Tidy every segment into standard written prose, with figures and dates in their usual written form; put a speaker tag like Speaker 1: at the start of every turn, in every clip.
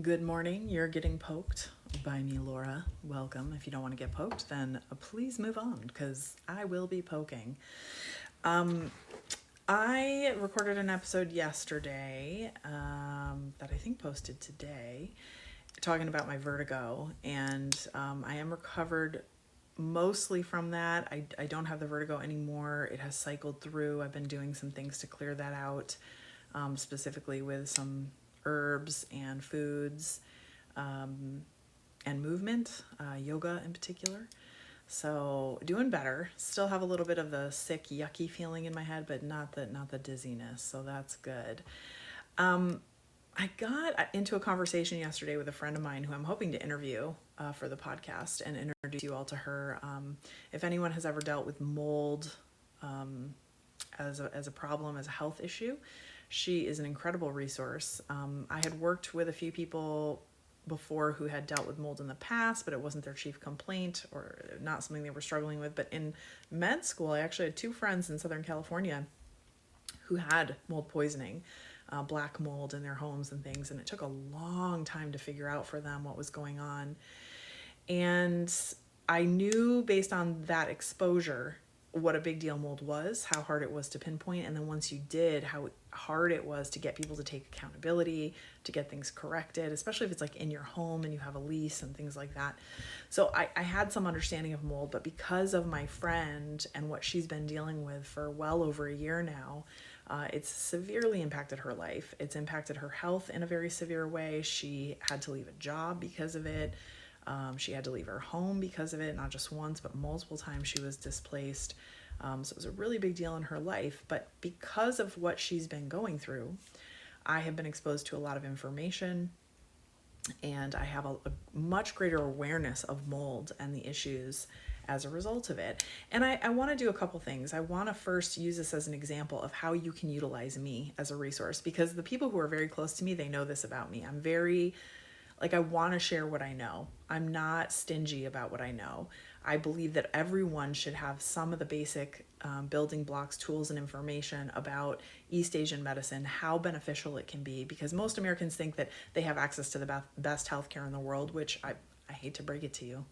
Speaker 1: Good morning. You're getting poked by me, Laura. Welcome. If you don't want to get poked, then please move on because I will be poking. I recorded an episode yesterday that I think posted today talking about my vertigo, and I am recovered mostly from that. I don't have the vertigo anymore. It has cycled through. I've been doing some things to clear that out, specifically with some herbs and foods and movement, yoga in particular. So doing better. Still have a little bit of the sick, yucky feeling in my head, but not the dizziness. So that's good. I got into a conversation yesterday with a friend of mine who I'm hoping to interview for the podcast and introduce you all to her. If anyone has ever dealt with mold as a problem, as a health issue, she is an incredible resource. I had worked with a few people before who had dealt with mold in the past, but it wasn't their chief complaint or not something they were struggling with. But in med school, I actually had two friends in Southern California who had mold poisoning, black mold in their homes and things. And it took a long time to figure out for them what was going on. And I knew based on that exposure what a big deal mold was, how hard it was to pinpoint, and then once you did, how hard it was to get people to take accountability, to get things corrected, especially if it's like in your home and you have a lease and things like that. So I had some understanding of mold, but because of my friend and what she's been dealing with for well over a year now, it's severely impacted her life. It's impacted her health in a very severe way. She had to leave a job because of it. She had to leave her home because of it, not just once, but multiple times she was displaced. So it was a really big deal in her life. But because of what she's been going through, I have been exposed to a lot of information, and I have a much greater awareness of mold and the issues as a result of it. And I want to do a couple things. I want to first use this as an example of how you can utilize me as a resource, because the people who are very close to me, they know this about me. I'm very... I want to share what I know. I'm not stingy about what I know. I believe that everyone should have some of the basic building blocks, tools, and information about East Asian medicine, how beneficial it can be, because most Americans think that they have access to the best healthcare in the world, which I hate to break it to you,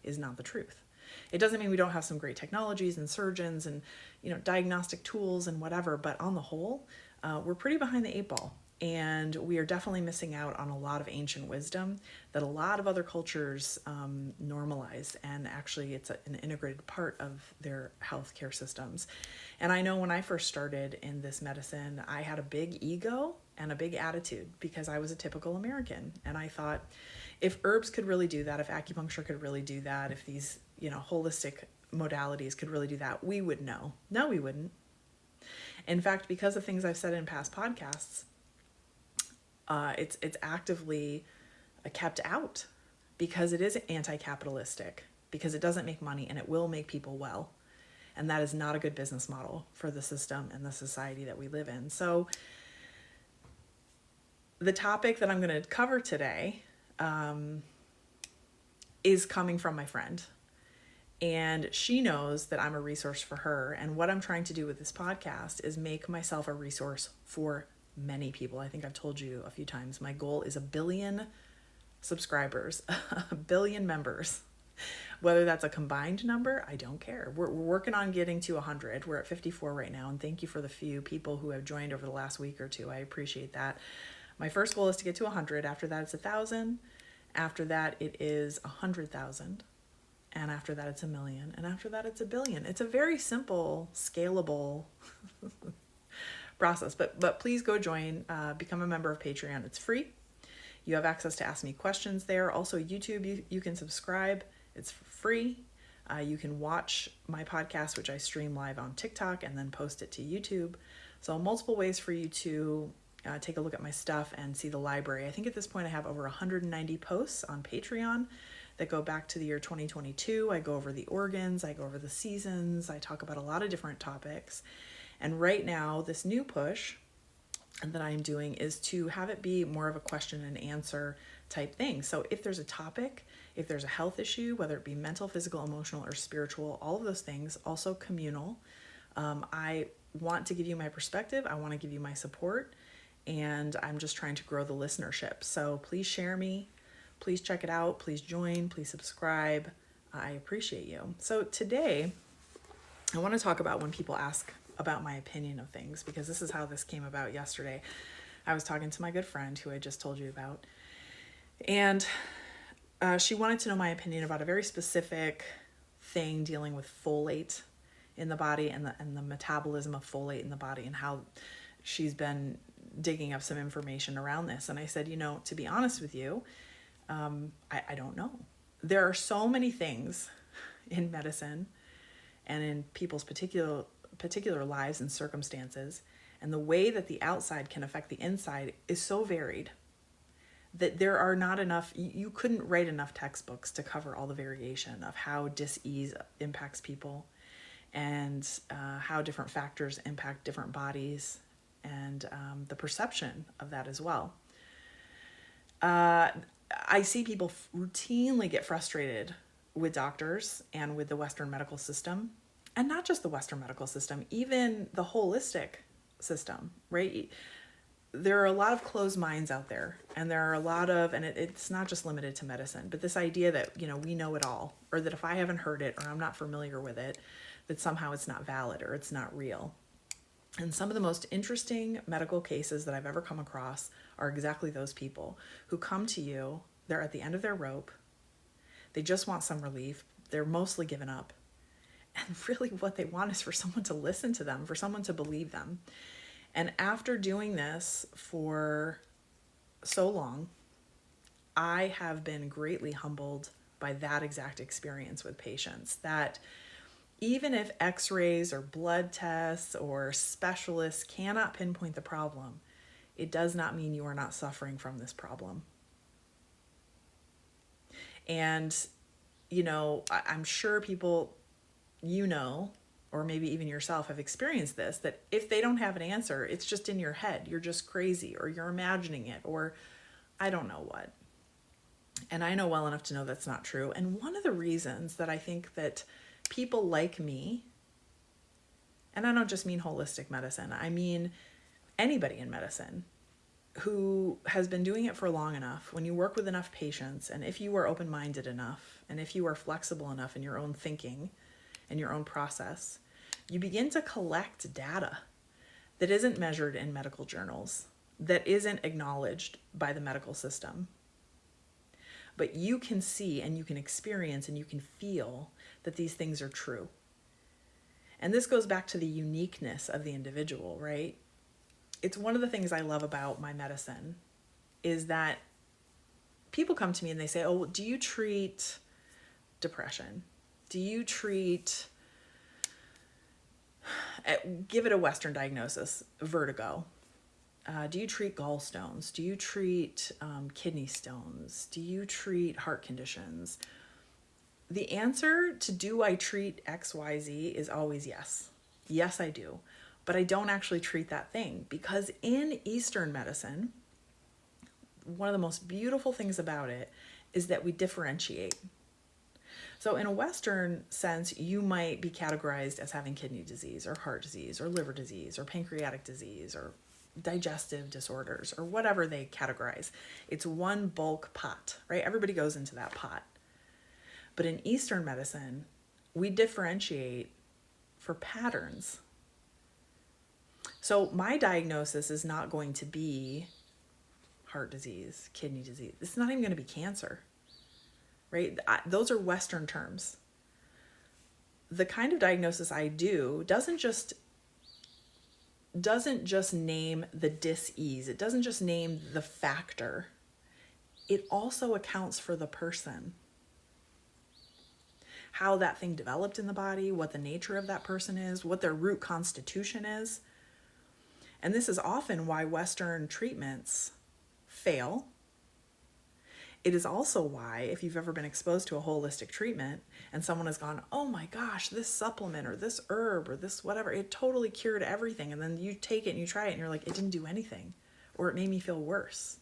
Speaker 1: is not the truth. It doesn't mean we don't have some great technologies and surgeons and diagnostic tools and whatever, but on the whole, we're pretty behind the eight ball. And we are definitely missing out on a lot of ancient wisdom that a lot of other cultures normalize. And actually, it's an integrated part of their healthcare systems. And I know when I first started in this medicine, I had a big ego and a big attitude because I was a typical American. And I thought, if herbs could really do that, if acupuncture could really do that, if these holistic modalities could really do that, we would know. No, we wouldn't. In fact, because of things I've said in past podcasts, it's actively kept out because it is anti-capitalistic, because it doesn't make money and it will make people well. And that is not a good business model for the system and the society that we live in. So the topic that I'm going to cover today is coming from my friend. And she knows that I'm a resource for her. And what I'm trying to do with this podcast is make myself a resource for many people. I think I've told you a few times, my goal is 1 billion subscribers, 1 billion members. Whether that's a combined number, I don't care. We're working on getting to 100. We're at 54 right now. And thank you for the few people who have joined over the last week or two. I appreciate that. My first goal is to get to 100. After that, it's 1,000. After that, it is 100,000. And after that, it's 1 million. And after that, it's 1 billion. It's a very simple, scalable process, but please go join, become a member of Patreon. It's free. You have access to ask me questions there. Also, YouTube, you can subscribe. It's free. You can watch my podcast, which I stream live on TikTok and then post it to YouTube. So multiple ways for you to take a look at my stuff and see the library. I think at this point I have over 190 posts on Patreon that go back to the year 2022. I go over the organs, I go over the seasons, I talk about a lot of different topics. And right now, this new push that I'm doing is to have it be more of a question and answer type thing. So if there's a topic, if there's a health issue, whether it be mental, physical, emotional, or spiritual, all of those things, also communal, I want to give you my perspective. I want to give you my support. and I'm just trying to grow the listenership. So please share me, please check it out, please join, please subscribe. I appreciate you. So today I want to talk about when people ask about my opinion of things, because this is how this came about yesterday. I was talking to my good friend who I just told you about, and she wanted to know my opinion about a very specific thing dealing with folate in the body and the metabolism of folate in the body, and how she's been digging up some information around this. And I said, to be honest with you, I don't know. There are so many things in medicine and in people's particular lives and circumstances, and the way that the outside can affect the inside is so varied that there are not enough, you couldn't write enough textbooks to cover all the variation of how dis-ease impacts people, and how different factors impact different bodies, and the perception of that as well. I see people routinely get frustrated with doctors and with the Western medical system, and not just the Western medical system, even the holistic system, right? There are a lot of closed minds out there, and there are a lot of, and it's not just limited to medicine, but this idea that, we know it all, or that if I haven't heard it or I'm not familiar with it, that somehow it's not valid or it's not real. And some of the most interesting medical cases that I've ever come across are exactly those people who come to you, they're at the end of their rope, they just want some relief, they're mostly given up. And really what they want is for someone to listen to them, for someone to believe them. And after doing this for so long, I have been greatly humbled by that exact experience with patients, that even if x-rays or blood tests or specialists cannot pinpoint the problem, it does not mean you are not suffering from this problem. And, I'm sure people, or maybe even yourself have experienced this, that if they don't have an answer, it's just in your head. You're just crazy, or you're imagining it, or I don't know what. And I know well enough to know that's not true. And one of the reasons that I think that people like me, and I don't just mean holistic medicine, I mean anybody in medicine who has been doing it for long enough, when you work with enough patients, and if you are open-minded enough, and if you are flexible enough in your own thinking and your own process, you begin to collect data that isn't measured in medical journals, that isn't acknowledged by the medical system. But you can see and you can experience and you can feel that these things are true. And this goes back to the uniqueness of the individual, right? It's one of the things I love about my medicine is that people come to me and they say, oh, do you treat depression? Do you treat, give it a Western diagnosis, vertigo? Do you treat gallstones? Do you treat kidney stones? Do you treat heart conditions? The answer to do I treat XYZ is always yes. Yes, I do. But I don't actually treat that thing, because in Eastern medicine, one of the most beautiful things about it is that we differentiate. So in a Western sense, you might be categorized as having kidney disease or heart disease or liver disease or pancreatic disease or digestive disorders or whatever they categorize. It's one bulk pot, right? Everybody goes into that pot. But in Eastern medicine, we differentiate for patterns. So my diagnosis is not going to be heart disease, kidney disease. It's not even going to be cancer, right? Those are Western terms. The kind of diagnosis I do doesn't just name the dis-ease. It doesn't just name the factor. It also accounts for the person. How that thing developed in the body, what the nature of that person is, what their root constitution is. And this is often why Western treatments fail. It is also why, if you've ever been exposed to a holistic treatment and someone has gone, oh my gosh, this supplement or this herb or this whatever, it totally cured everything. And then you take it and you try it and you're like, it didn't do anything, or it made me feel worse.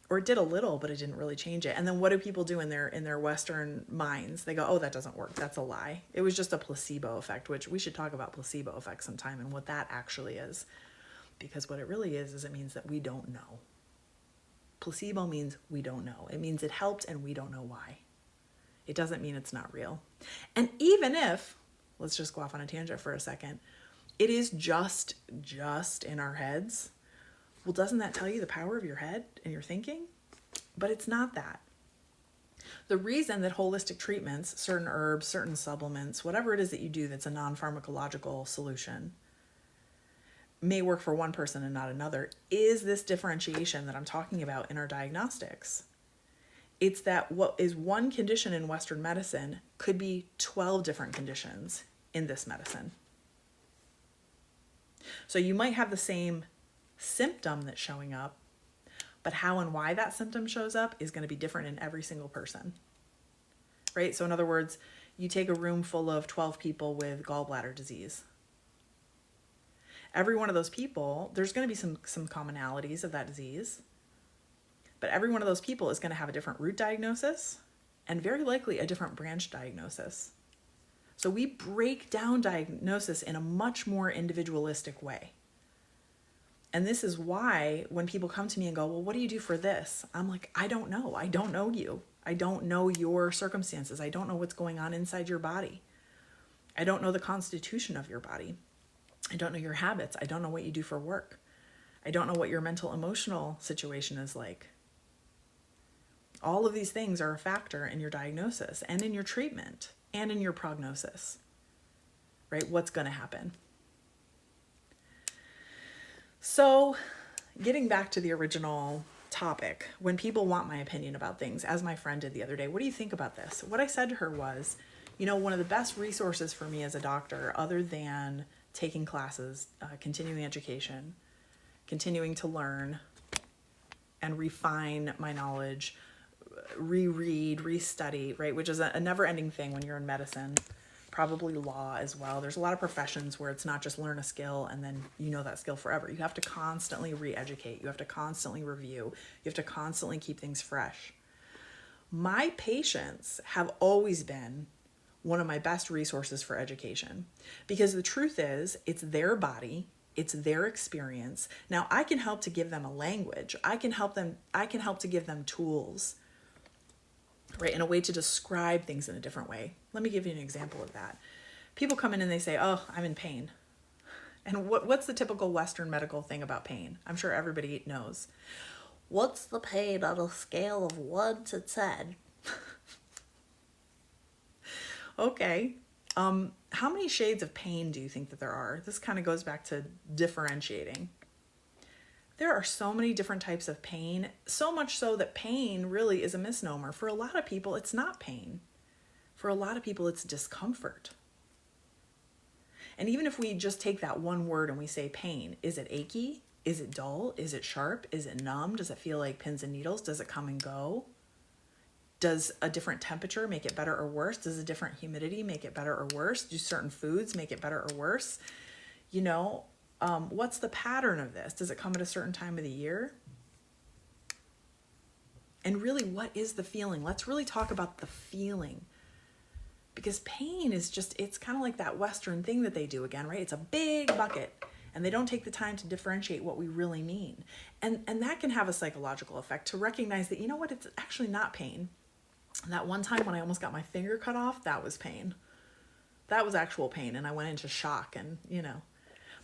Speaker 1: Or it did a little, but it didn't really change it. And then what do people do in their Western minds? They go, oh, that doesn't work. That's a lie. It was just a placebo effect, which we should talk about placebo effect sometime and what that actually is. because what it really is it means that we don't know. Placebo means we don't know. It means it helped and we don't know why. It doesn't mean it's not real. And even if, let's just go off on a tangent for a second, it is just in our heads, well, doesn't that tell you the power of your head and your thinking? But it's not that. The reason that holistic treatments, certain herbs, certain supplements, whatever it is that you do that's a non-pharmacological solution, may work for one person and not another, is this differentiation that I'm talking about in our diagnostics. It's that what is one condition in Western medicine could be 12 different conditions in this medicine. So you might have the same symptom that's showing up, but how and why that symptom shows up is going to be different in every single person, right? So in other words, you take a room full of 12 people with gallbladder disease. Every one of those people, there's going to be some commonalities of that disease, but every one of those people is going to have a different root diagnosis and very likely a different branch diagnosis. So we break down diagnosis in a much more individualistic way. And this is why when people come to me and go, well, what do you do for this? I'm like, I don't know. I don't know you. I don't know your circumstances. I don't know what's going on inside your body. I don't know the constitution of your body. I don't know your habits. I don't know what you do for work. I don't know what your mental emotional situation is like. All of these things are a factor in your diagnosis and in your treatment and in your prognosis, right? What's going to happen? So getting back to the original topic, when people want my opinion about things, as my friend did the other day, what do you think about this? What I said to her was, you know, one of the best resources for me as a doctor, other than taking classes, continuing education, continuing to learn and refine my knowledge, reread, restudy, right? Which is a never-ending thing when you're in medicine. Probably law as well. There's a lot of professions where it's not just learn a skill and then you know that skill forever. You have to constantly re-educate. You have to constantly review. You have to constantly keep things fresh. My patients have always been one of my best resources for education because the truth is it's their body, it's their experience. Now I can help to give them a language. I can help to give them tools, right, in a way to describe things in a different way. Let me give you an example of that. People come in and they say, oh, I'm in pain. And what's the typical Western medical thing about pain? I'm sure everybody knows. What's the pain on a scale of 1 to 10? Okay. How many shades of pain do you think that there are? This kind of goes back to differentiating. There are so many different types of pain, so much so that pain really is a misnomer. For a lot of people, it's not pain. For a lot of people, it's discomfort. And even if we just take that one word and we say pain, is it achy? Is it dull? Is it sharp? Is it numb? Does it feel like pins and needles? Does it come and go? Does a different temperature make it better or worse? Does a different humidity make it better or worse? Do certain foods make it better or worse? You know, what's the pattern of this? Does it come at a certain time of the year? And really, what is the feeling? Let's really talk about the feeling. Because pain is just, it's kind of like that Western thing that they do again, right? It's a big bucket and they don't take the time to differentiate what we really mean. And that can have a psychological effect to recognize that, you know what, it's actually not pain. And that one time when I almost got my finger cut off, that was pain. That was actual pain and I went into shock and, you know.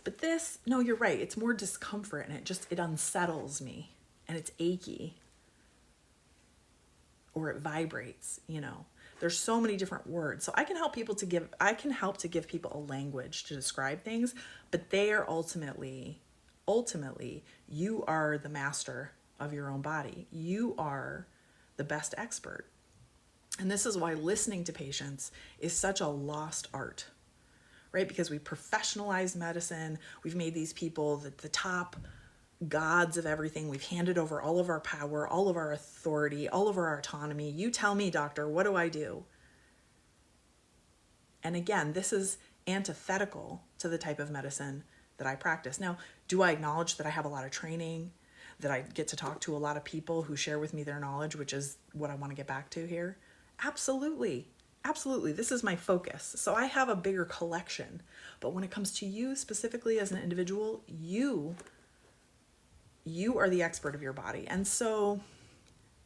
Speaker 1: But this, no, you're right. It's more discomfort and it unsettles me and it's achy or it vibrates, you know. There's so many different words. So I can help to give people a language to describe things, but they are ultimately, you are the master of your own body. You are the best expert. And this is why listening to patients is such a lost art. Right? Because we professionalize medicine. We've made these people the top gods of everything. We've handed over all of our power, all of our authority, all of our autonomy. You tell me, doctor, what do I do? And again, this is antithetical to the type of medicine that I practice. Now, do I acknowledge that I have a lot of training, that I get to talk to a lot of people who share with me their knowledge, which is what I want to get back to here? Absolutely. Absolutely. This is my focus. So I have a bigger collection. But when it comes to you specifically as an individual, you You are the expert of your body. And so,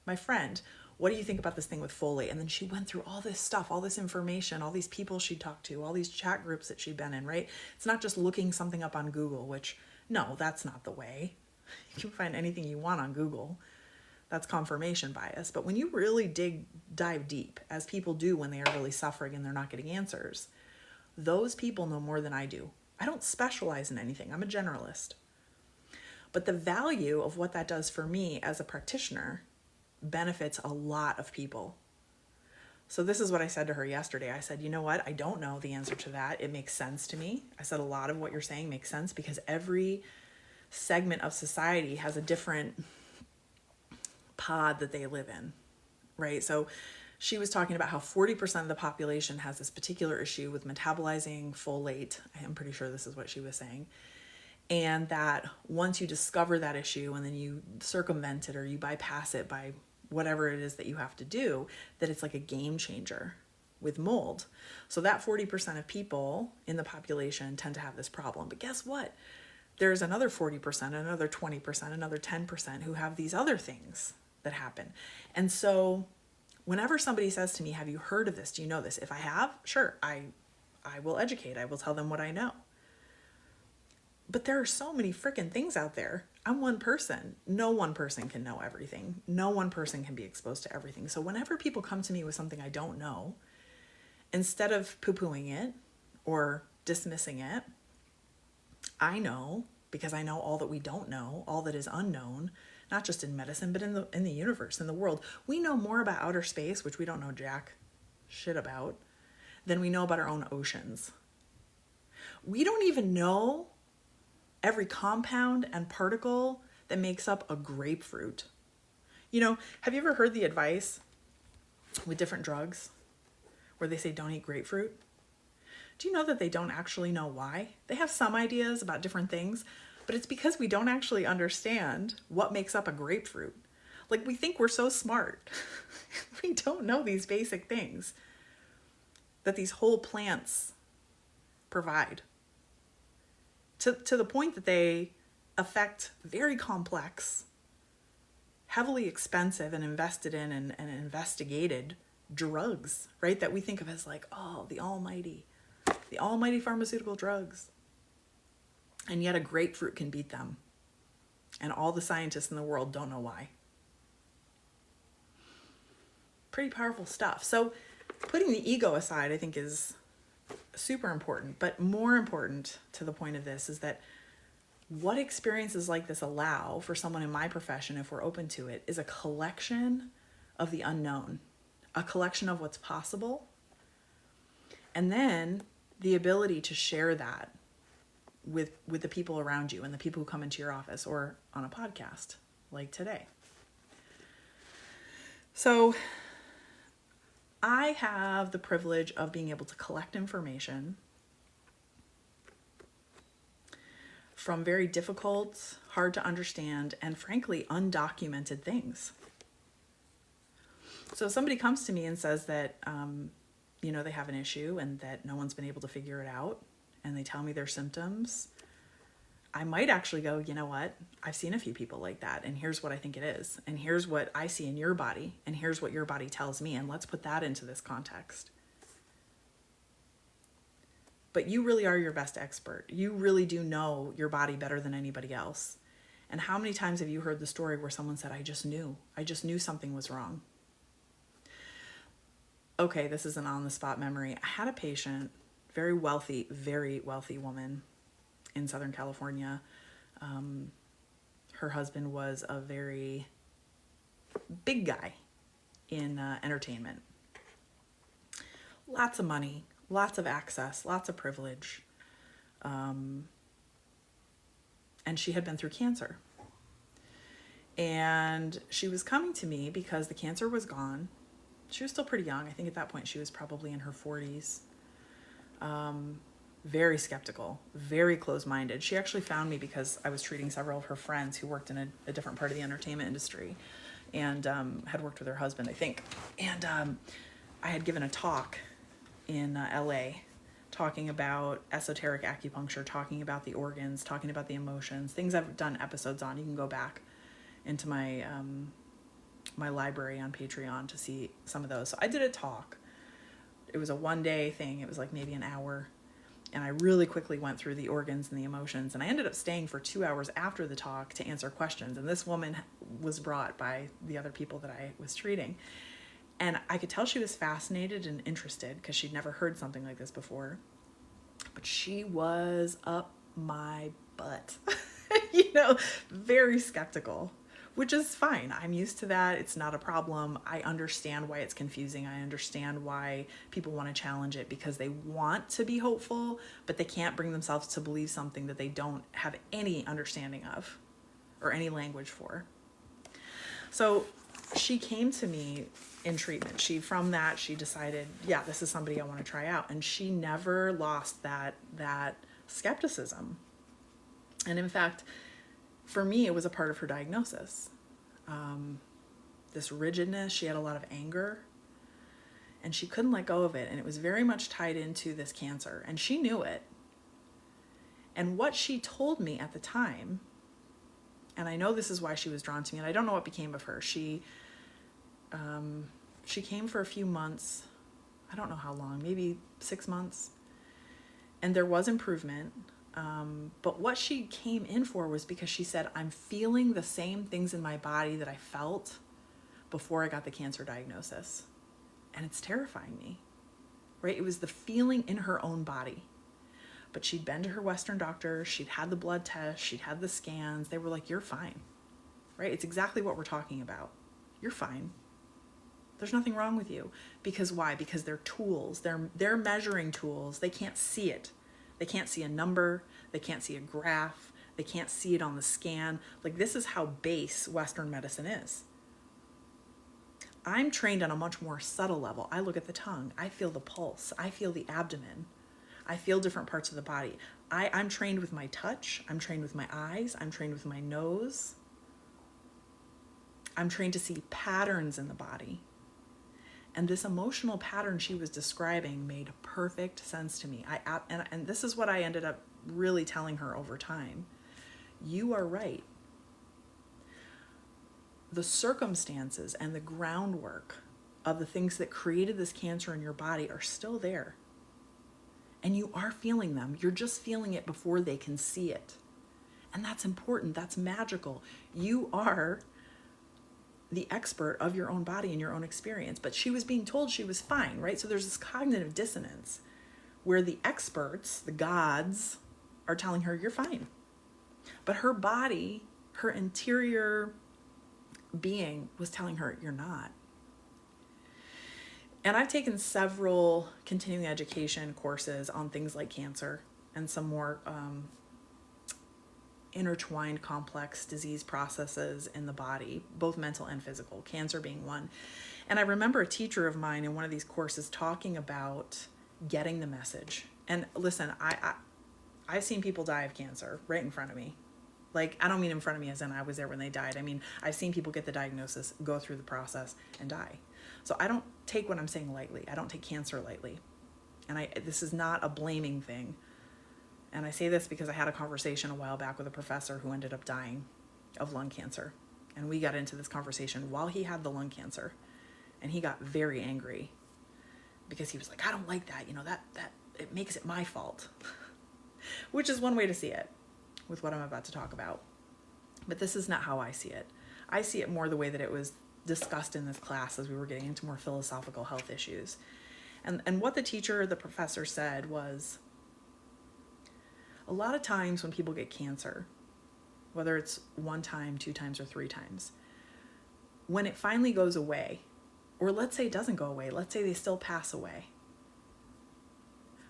Speaker 1: my friend, what do you think about this thing with folate? And then she went through all this stuff, all this information, all these people she talked to, all these chat groups that she'd been in, right? It's not just looking something up on Google, which, no, that's not the way. You can find anything you want on Google. That's confirmation bias. But when you really dive deep, as people do when they are really suffering and they're not getting answers, those people know more than I do. I don't specialize in anything. I'm a generalist. But the value of what that does for me as a practitioner benefits a lot of people. So this is what I said to her yesterday. I said, you know what? I don't know the answer to that. It makes sense to me. I said, a lot of what you're saying makes sense because every segment of society has a different pod that they live in, right? So she was talking about how 40% of the population has this particular issue with metabolizing folate. I'm pretty sure this is what she was saying. And that once you discover that issue and then you circumvent it or you bypass it by whatever it is that you have to do, that it's like a game changer with mold. So that 40% of people in the population tend to have this problem. But guess what? There's another 40%, another 20%, another 10% who have these other things that happen. And so whenever somebody says to me, have you heard of this? Do you know this? If I have, sure, I will educate. I will tell them what I know. But there are so many freaking things out there. I'm one person. No one person can know everything. No one person can be exposed to everything. So whenever people come to me with something I don't know, instead of poo-pooing it or dismissing it, I know, because I know all that we don't know, all that is unknown, not just in medicine, but in the universe, in the world. We know more about outer space, which we don't know jack shit about, than we know about our own oceans. We don't even know every compound and particle that makes up a grapefruit. You know, have you ever heard the advice with different drugs where they say don't eat grapefruit? Do you know that they don't actually know why? They have some ideas about different things, but it's because we don't actually understand what makes up a grapefruit. Like, we think we're so smart. We don't know these basic things that these whole plants provide. To the point that they affect very complex, heavily expensive and invested in and investigated drugs, right? That we think of as like, oh, the almighty pharmaceutical drugs. And yet a grapefruit can beat them. And all the scientists in the world don't know why. Pretty powerful stuff. So putting the ego aside, I think, is super important. But more important to the point of this is that what experiences like this allow for someone in my profession, if we're open to it, is a collection of the unknown, a collection of what's possible, and then the ability to share that with the people around you and the people who come into your office or on a podcast like today. So I have the privilege of being able to collect information from very difficult, hard to understand, and frankly, undocumented things. So if somebody comes to me and says that, they have an issue and that no one's been able to figure it out, and they tell me their symptoms, I might actually go, you know what? I've seen a few people like that, and here's what I think it is, and here's what I see in your body, and here's what your body tells me, and let's put that into this context. But you really are your best expert. You really do know your body better than anybody else. And how many times have you heard the story where someone said, I just knew something was wrong? Okay, this is an on-the-spot memory. I had a patient, very wealthy woman in Southern California. Her husband was a very big guy in entertainment. Lots of money, lots of access, lots of privilege. And she had been through cancer. And she was coming to me because the cancer was gone. She was still pretty young. I think at that point she was probably in her 40s. Very skeptical, very closed-minded. She actually found me because I was treating several of her friends who worked in a different part of the entertainment industry and had worked with her husband, I think. And I had given a talk in LA talking about esoteric acupuncture, talking about the organs, talking about the emotions, things I've done episodes on. You can go back into my my library on Patreon to see some of those. So I did a talk. It was a one-day thing. It was like maybe an hour. And I really quickly went through the organs and the emotions. And I ended up staying for 2 hours after the talk to answer questions. And this woman was brought by the other people that I was treating. And I could tell she was fascinated and interested because she'd never heard something like this before. But she was up my butt, very skeptical, which is fine. I'm used to that. It's not a problem. I understand why it's confusing. I understand why people want to challenge it because they want to be hopeful, but they can't bring themselves to believe something that they don't have any understanding of or any language for. So she came to me in treatment. From that, she decided, yeah, this is somebody I want to try out. And she never lost that skepticism. And in fact, for me, it was a part of her diagnosis. This rigidness, she had a lot of anger, and she couldn't let go of it. And it was very much tied into this cancer, and she knew it. And what she told me at the time, and I know this is why she was drawn to me, and I don't know what became of her. She came for a few months. I don't know how long, maybe 6 months. And there was improvement. But what she came in for was because she said, I'm feeling the same things in my body that I felt before I got the cancer diagnosis. And it's terrifying me, right? It was the feeling in her own body. But she'd been to her Western doctor. She'd had the blood test. She'd had the scans. They were like, you're fine, right? It's exactly what we're talking about. You're fine. There's nothing wrong with you. Because why? Because they're tools. They're measuring tools. They can't see it. They can't see a number. They can't see a graph. They can't see it on the scan. Like, this is how base Western medicine is. I'm trained on a much more subtle level. I look at the tongue. I feel the pulse. I feel the abdomen. I feel different parts of the body. I'm trained with my touch. I'm trained with my eyes. I'm trained with my nose. I'm trained to see patterns in the body. And this emotional pattern she was describing made perfect sense to me. And this is what I ended up really telling her over time. You are right. The circumstances and the groundwork of the things that created this cancer in your body are still there. And you are feeling them. You're just feeling it before they can see it. And that's important. That's magical. You are the expert of your own body and your own experience. But she was being told she was fine, right? So there's this cognitive dissonance where the experts, the gods, are telling her you're fine. But her body, her interior being was telling her you're not. And I've taken several continuing education courses on things like cancer and some more intertwined complex disease processes in the body, both mental and physical, cancer being one. And I remember a teacher of mine in one of these courses talking about getting the message. And listen, I've seen people die of cancer right in front of me. Like, I don't mean in front of me as in I was there when they died. I mean, I've seen people get the diagnosis, go through the process, and die. So I don't take what I'm saying lightly. I don't take cancer lightly. And this is not a blaming thing. And I say this because I had a conversation a while back with a professor who ended up dying of lung cancer. And we got into this conversation while he had the lung cancer. And he got very angry because he was like, I don't like that. That it makes it my fault. Which is one way to see it with what I'm about to talk about. But this is not how I see it. I see it more the way that it was discussed in this class as we were getting into more philosophical health issues. And what the professor said was, a lot of times when people get cancer, whether it's 1 time, 2 times, or 3 times, when it finally goes away, or let's say it doesn't go away, let's say they still pass away,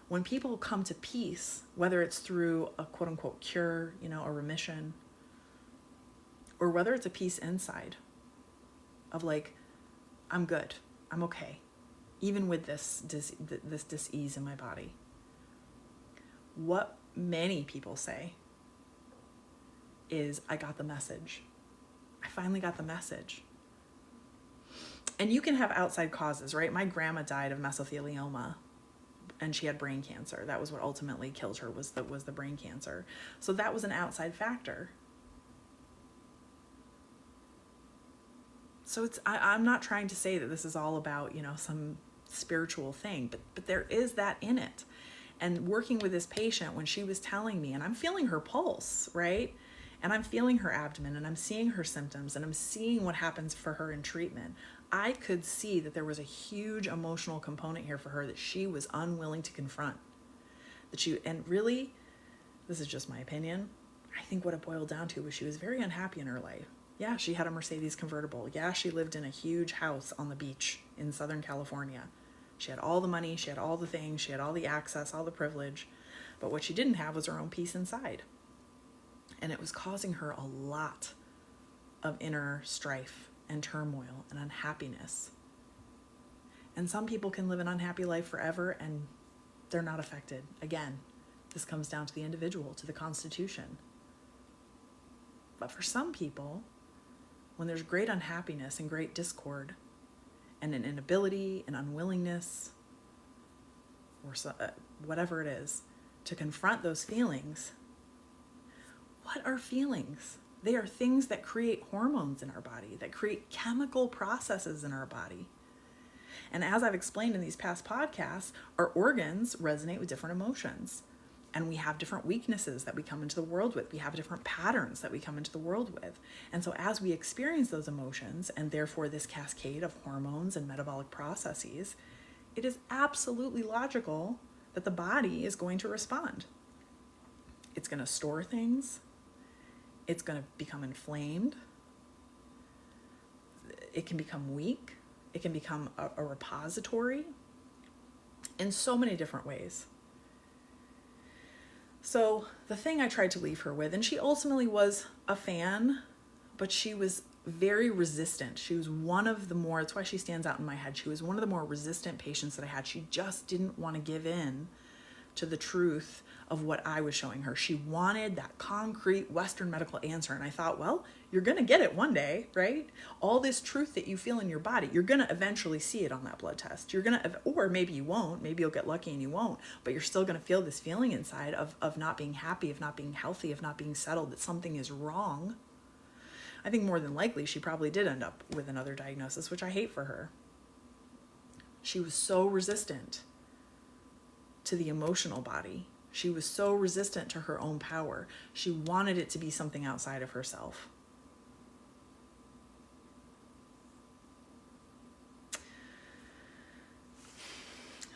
Speaker 1: when people come to peace, whether it's through a quote unquote cure, a remission, or whether it's a peace inside of like, I'm good, I'm okay, even with this dis-ease in my body. What many people say is, I got the message. I finally got the message. And you can have outside causes, right? My grandma died of mesothelioma and she had brain cancer. That was what ultimately killed her, was the brain cancer. So that was an outside factor. So I'm not trying to say that this is all about, some spiritual thing, but there is that in it. And working with this patient, when she was telling me, and I'm feeling her pulse, right? And I'm feeling her abdomen, and I'm seeing her symptoms, and I'm seeing what happens for her in treatment. I could see that there was a huge emotional component here for her that she was unwilling to confront. And really, this is just my opinion, I think what it boiled down to was she was very unhappy in her life. Yeah, she had a Mercedes convertible. Yeah, she lived in a huge house on the beach in Southern California. She had all the money, she had all the things, she had all the access, all the privilege. But what she didn't have was her own peace inside. And it was causing her a lot of inner strife and turmoil and unhappiness. And some people can live an unhappy life forever and they're not affected. Again, this comes down to the individual, to the constitution. But for some people, when there's great unhappiness and great discord and an inability, an unwillingness, or whatever it is, to confront those feelings, what are feelings? They are things that create hormones in our body, that create chemical processes in our body. And as I've explained in these past podcasts, our organs resonate with different emotions. And we have different weaknesses that we come into the world with. We have different patterns that we come into the world with. And so as we experience those emotions, and therefore this cascade of hormones and metabolic processes, it is absolutely logical that the body is going to respond. It's going to store things. It's going to become inflamed. It can become weak. It can become a repository in so many different ways. So the thing I tried to leave her with, and she ultimately was a fan, but she was very resistant. She was one of the more, that's why she stands out in my head. She was one of the more resistant patients that I had. She just didn't want to give in to the truth of what I was showing her. She wanted that concrete Western medical answer. And I thought, well, you're going to get it one day, right? All this truth that you feel in your body, you're going to eventually see it on that blood test. You're going to, or maybe you won't, maybe you'll get lucky and you won't, but you're still going to feel this feeling inside of not being happy, of not being healthy, of not being settled, that something is wrong. I think more than likely she probably did end up with another diagnosis, which I hate for her. She was so resistant to the emotional body. She was so resistant to her own power. She wanted it to be something outside of herself.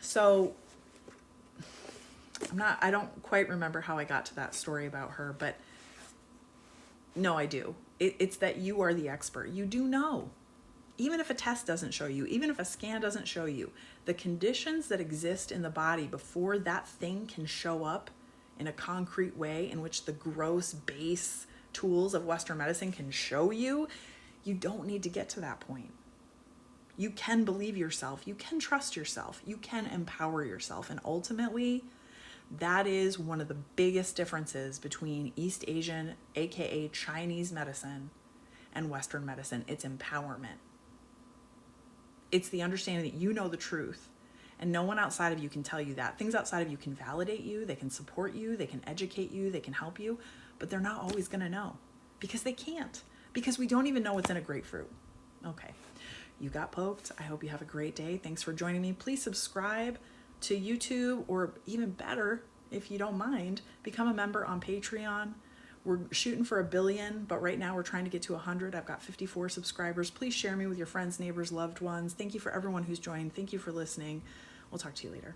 Speaker 1: So I don't quite remember how I got to that story about her, but no, I do. It's that you are the expert. You do know. Even if a test doesn't show you, even if a scan doesn't show you, the conditions that exist in the body before that thing can show up in a concrete way in which the gross base tools of Western medicine can show you, you don't need to get to that point. You can believe yourself. You can trust yourself. You can empower yourself. And ultimately, that is one of the biggest differences between East Asian, aka Chinese medicine, and Western medicine. It's empowerment. It's the understanding that you know the truth and no one outside of you can tell you that. Things outside of you can validate you, they can support you, they can educate you, they can help you, but they're not always going to know because they can't, because we don't even know what's in a grapefruit. Okay, you got poked. I hope you have a great day. Thanks for joining me. Please subscribe to YouTube, or even better, if you don't mind, become a member on Patreon. We're shooting for 1 billion, but right now we're trying to get to 100. I've got 54 subscribers. Please share me with your friends, neighbors, loved ones. Thank you for everyone who's joined. Thank you for listening. We'll talk to you later.